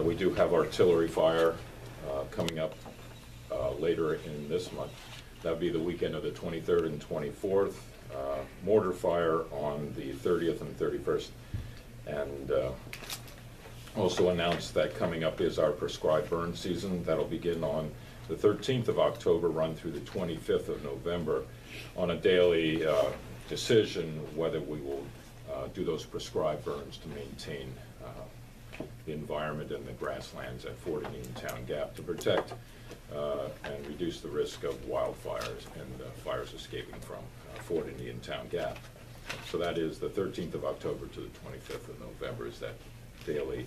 We do have artillery fire coming up later in this month. That would be the weekend of the 23rd and 24th. Mortar fire on the 30th and 31st. And also announced that coming up is our prescribed burn season. That'll begin on the 13th of October, run through the 25th of November, on a daily decision whether we will do those prescribed burns to maintain the environment and the grasslands at Fort and Uniontown Gap to protect and reduce the risk of wildfires and fires escaping from Fort and Uniontown Gap. So that is the 13th of October to the 25th of November is that daily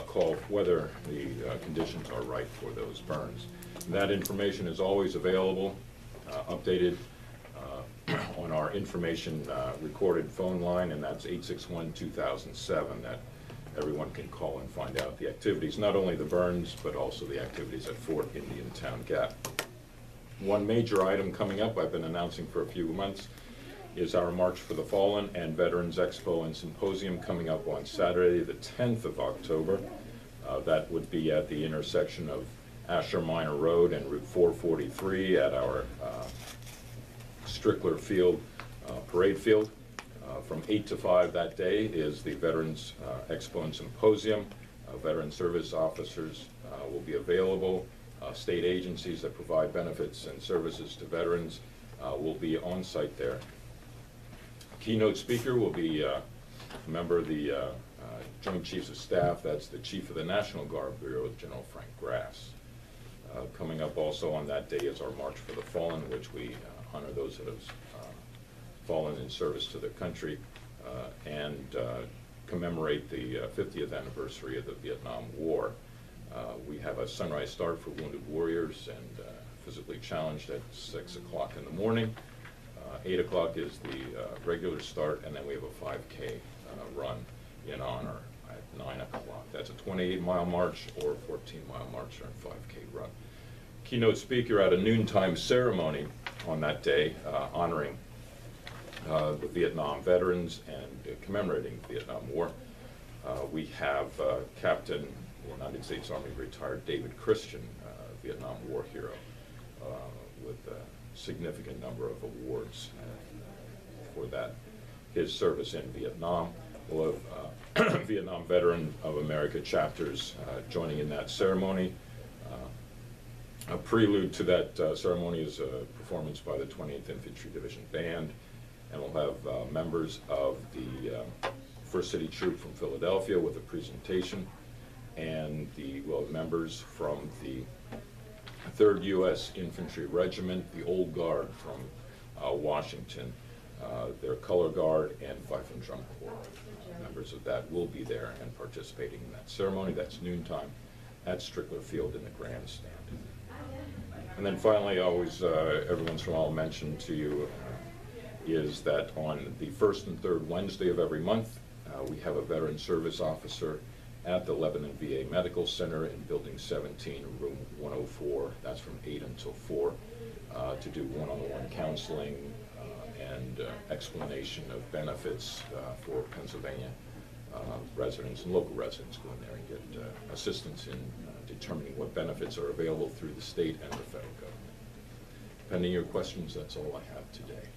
call, whether the conditions are right for those burns. That information is always available, updated on our information recorded phone line, and that's 861-2007 that everyone can call and find out the activities, not only the burns, but also the activities at Fort Uniontown Gap. One major item coming up, I've been announcing for a few months, is our March for the Fallen and Veterans Expo and Symposium coming up on Saturday, the 10th of October. That would be at the intersection of Asher Minor Road and Route 443 at our Strickler Field parade field. From 8 to 5 that day is the Veterans Expo and Symposium. Veteran service officers will be available. State agencies that provide benefits and services to veterans will be on site there. Keynote speaker will be a member of the Joint Chiefs of Staff. That's the Chief of the National Guard Bureau, General Frank Grass. Coming up also on that day is our March for the Fallen, in which we honor those that have fallen in service to their country and commemorate the 50th anniversary of the Vietnam War. We have a sunrise start for wounded warriors and physically challenged at 6 o'clock in the morning. 8 o'clock is the regular start, and then we have a 5K run in honor at 9 o'clock. That's a 28-mile march or a 14-mile march or a 5K run. Keynote speaker at a noontime ceremony on that day, honoring the Vietnam veterans and commemorating the Vietnam War. We have Captain United States Army retired David Christian, Vietnam War hero, with a significant number of awards for that, his service in Vietnam. We'll have Vietnam Veteran of America chapters joining in that ceremony. A prelude to that ceremony is a performance by the 20th Infantry Division Band, and we'll have members of the 1st City Troop from Philadelphia with a presentation, and we'll have members from the 3rd U.S. Infantry Regiment, the Old Guard from Washington, their color guard and fife and drum corps. Members of that will be there and participating in that ceremony. That's noontime at Strickler Field in the grandstand. And then finally, always every once in a while mention to you is that on the 1st and 3rd Wednesday of every month, we have a veteran service officer at the Lebanon VA Medical Center in Building 17, room 104. That's from 8 until 4 to do one-on-one counseling and explanation of benefits for Pennsylvania residents and local residents. Go in there and get assistance in determining what benefits are available through the state and the federal government. Pending your questions, that's all I have today.